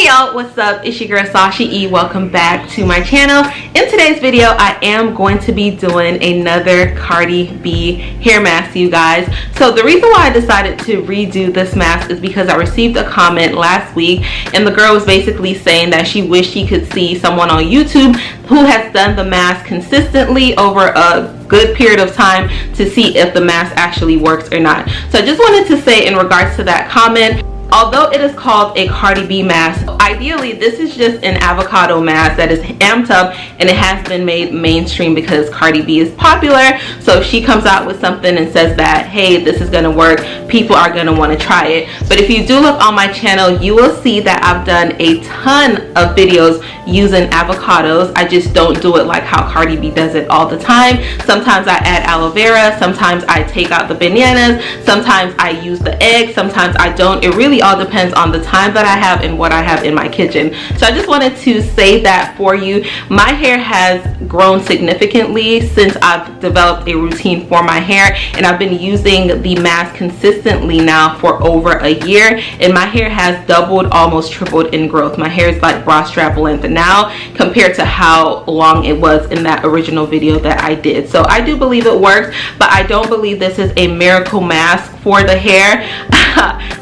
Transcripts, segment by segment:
y'all, what's up? It's your girl Sashie E. Welcome back to my channel. In today's video, I am going to be doing another Cardi B hair mask, you guys. So the reason why I decided to redo this mask is because I received a comment last week, and the girl was basically saying that she wished she could see someone on YouTube who has done the mask consistently over a good period of time to see if the mask actually works or not. So I just wanted to say in regards to that comment, although it is called a Cardi B mask, ideally this is just an avocado mask that is amped up, and it has been made mainstream because Cardi B is popular. So if she comes out with something and says that, hey, this is gonna work, people are gonna want to try it. But if you do look on my channel, you will see that I've done a ton of videos using avocados. I just don't do it like how Cardi B does it all the time. Sometimes I add aloe vera, sometimes I take out the bananas, sometimes I use the egg, sometimes I don't. It really all depends on the time that I have and what I have in my kitchen. So I just wanted to say that for you. My hair has grown significantly since I've developed a routine for my hair, and I've been using the mask consistently now for over a year, and my hair has doubled, almost tripled in growth. My hair is like bra strap length now compared to how long it was in that original video that I did. So I do believe it works, but I don't believe this is a miracle mask for the hair.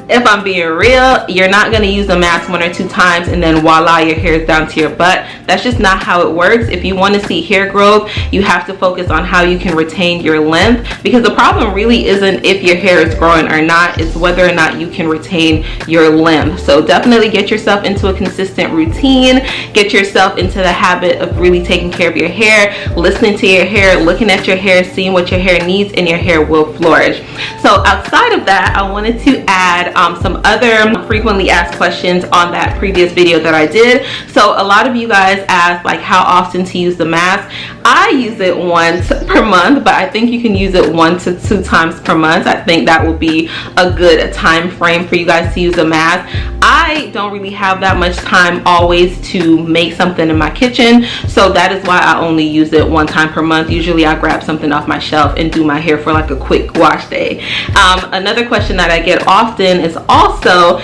If I'm being real, you're not going to use the mask 1 or 2 times and then voila, your hair is down to your butt. That's just not how it works. If you want to see hair growth, you have to focus on how you can retain your length, because the problem really isn't if your hair is growing or not, it's whether or not you can retain your length. So definitely get yourself into a consistent routine, get yourself into the habit of really taking care of your hair, listening to your hair, looking at your hair, seeing what your hair needs, and your hair will flourish. So outside of that, I wanted to add some other frequently asked questions on that previous video that I did. So a lot of you guys asked like how often to use the mask. I use it once per month, but I think you can use it 1 to 2 times per month. I think that will be a good time frame for you guys to use a mask. I don't really have that much time always to make something in my kitchen, so that is why I only use it 1 time per month. Usually I grab something off my shelf and do my hair for like a quick wash day. Another question that I get often is also,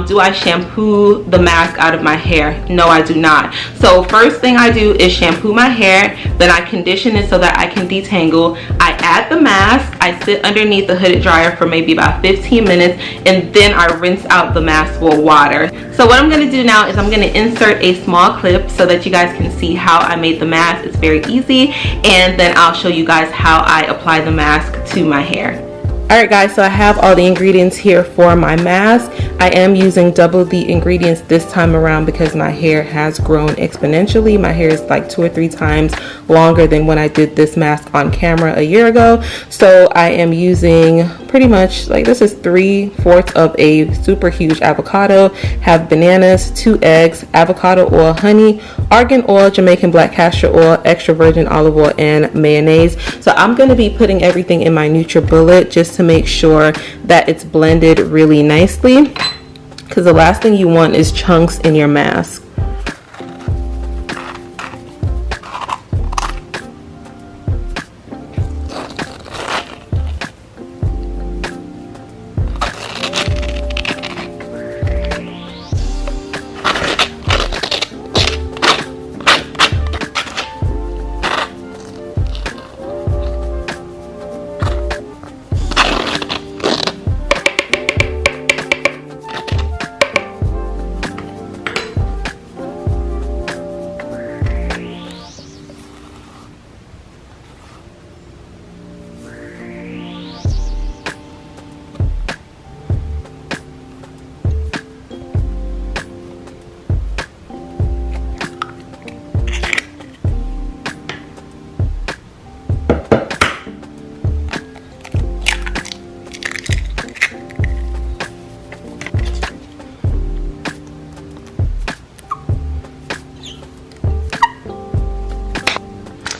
do I shampoo the mask out of my hair? No, I do not. So first thing I do is shampoo my hair, then I condition it so that I can detangle. I add the mask, I sit underneath the hooded dryer for maybe about 15 minutes, and then I rinse out the mask with water. So what I'm going to do now is I'm going to insert a small clip so that you guys can see how I made the mask. It's very easy, and then I'll show you guys how I apply the mask to my hair. Alright guys, so I have all the ingredients here for my mask. I am using double the ingredients this time around because my hair has grown exponentially. My hair is like 2 or 3 times longer than when I did this mask on camera a year ago. So I am using pretty much like, this is 3/4 of a super huge avocado, have bananas, 2 eggs, avocado oil, honey, argan oil, Jamaican black castor oil, extra virgin olive oil, and mayonnaise. So I'm going to be putting everything in my NutriBullet just to make sure that it's blended really nicely, because the last thing you want is chunks in your mask.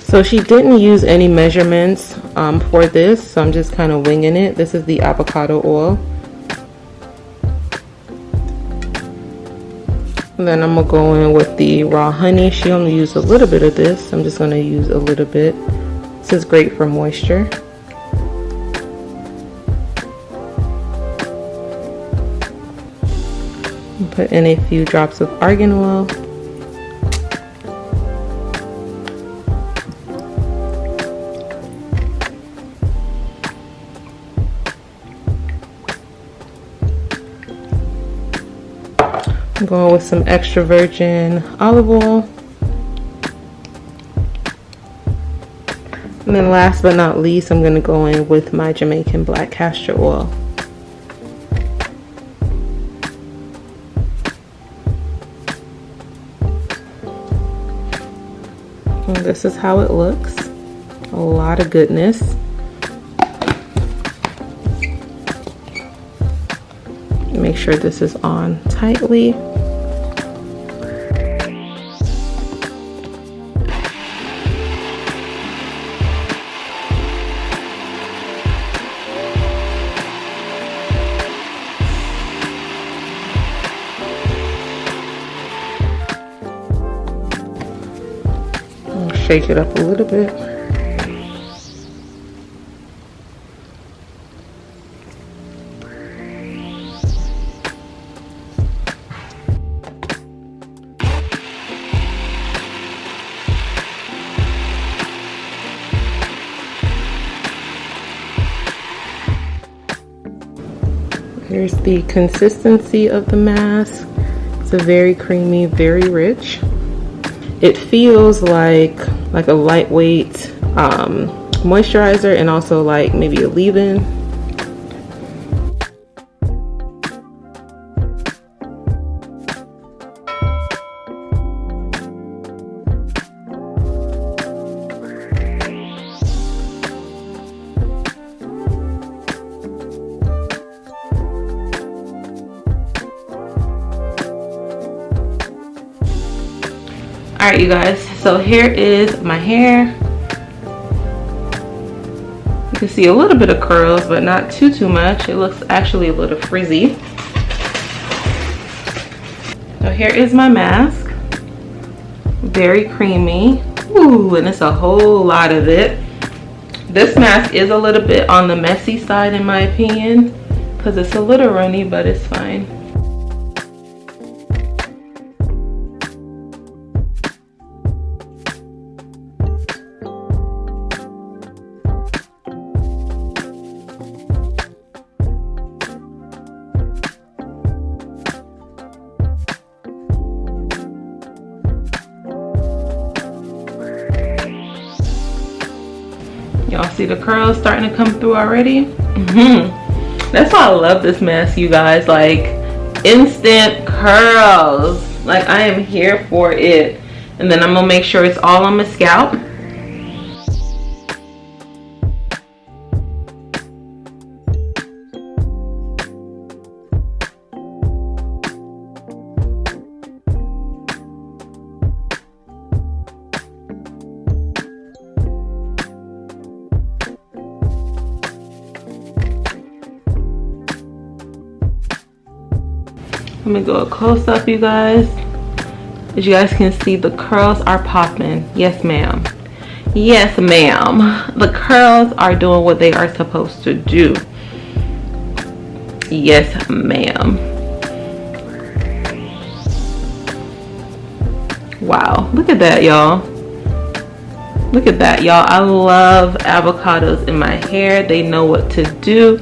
So she didn't use any measurements for this, so I'm just kind of winging it. This is the avocado oil. And then I'm gonna go in with the raw honey. She only used a little bit of this. I'm just gonna use a little bit. This is great for moisture. Put in a few drops of argan oil. I'm going with some extra virgin olive oil. And then last but not least, I'm going to go in with my Jamaican black castor oil. And this is how it looks. A lot of goodness. Make sure this is on tightly. I'll shake it up a little bit. Here's the consistency of the mask. It's a very creamy, very rich. It feels like a lightweight moisturizer and also like maybe a leave-in. Alright you guys, so here is my hair. You can see a little bit of curls, but not too much. It looks actually a little frizzy. So here is my mask. Very creamy. Ooh, and it's a whole lot of it. This mask is a little bit on the messy side in my opinion, because it's a little runny, but it's fine. Y'all see the curls starting to come through already? That's why I love this mask, you guys. Like, instant curls. Like, I am here for it. And then I'm gonna make sure it's all on my scalp. Let me go a close up, you guys. As you guys can see, the curls are popping. Yes, ma'am. Yes, ma'am. The curls are doing what they are supposed to do. Yes, ma'am. Wow, look at that, y'all. Look at that, y'all. I love avocados in my hair. They know what to do.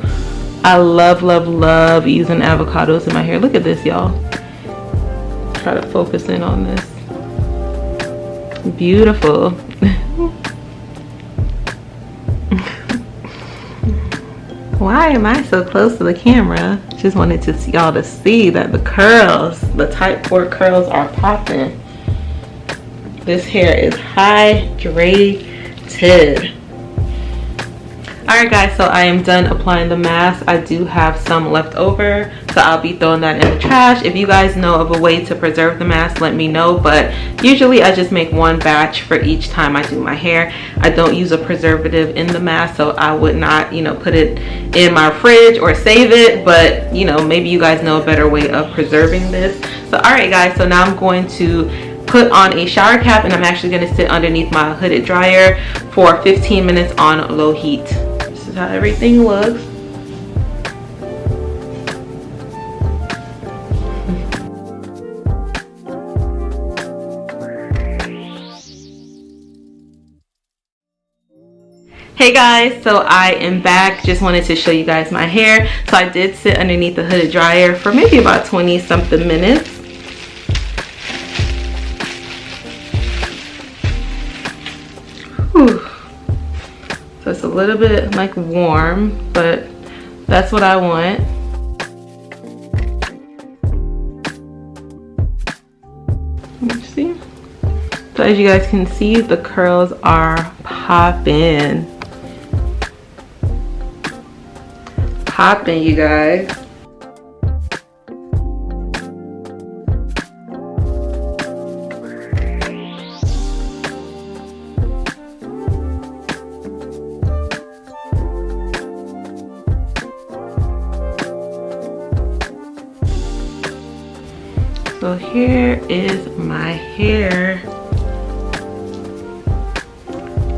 I love using avocados in my hair. Look at this, y'all. Try to focus in on this. Beautiful. Why am I so close to the camera? Just wanted to y'all to see that the curls, the type 4 curls are popping. This hair is hydrated. Alright guys, so I am done applying the mask. I do have some left over, so I'll be throwing that in the trash. If you guys know of a way to preserve the mask, let me know. But usually I just make one batch for each time I do my hair. I don't use a preservative in the mask, so I would not, you know, put it in my fridge or save it. But, you know, maybe you guys know a better way of preserving this. So alright guys, so now I'm going to put on a shower cap, and I'm actually going to sit underneath my hooded dryer for 15 minutes on low heat. This is how everything looks. Hey guys, so I am back. Just wanted to show you guys my hair. So I did sit underneath the hooded dryer for maybe about 20 something minutes. Whew. So it's a little bit like warm, but that's what I want. Let me see. So as you guys can see, the curls are popping. Popping, you guys. So here is my hair.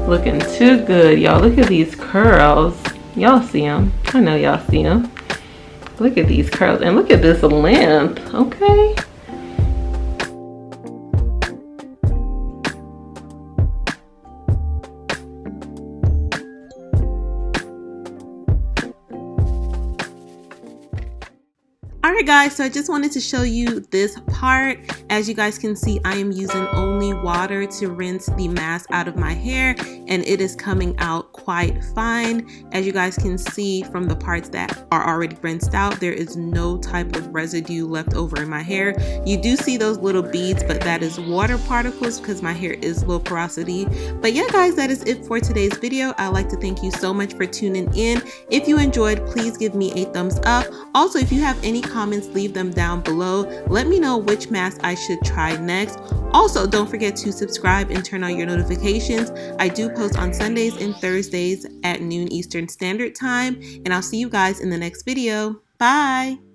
Looking too good, y'all. Look at these curls. Y'all see them. I know y'all see them. Look at these curls and look at this length, okay? Alright guys, so I just wanted to show you this part. As you guys can see, I am using only water to rinse the mask out of my hair, and it is coming out quite fine. As you guys can see from the parts that are already rinsed out, there is no type of residue left over in my hair. You do see those little beads, but that is water particles because my hair is low porosity. But yeah guys, that is it for today's video. I'd like to thank you so much for tuning in. If you enjoyed, please give me a thumbs up. Also, if you have any comments, leave them down below. Let me know which mask I should try next. Also, don't forget to subscribe and turn on your notifications. I do post on Sundays and Thursdays at noon Eastern Standard Time, and I'll see you guys in the next video. Bye!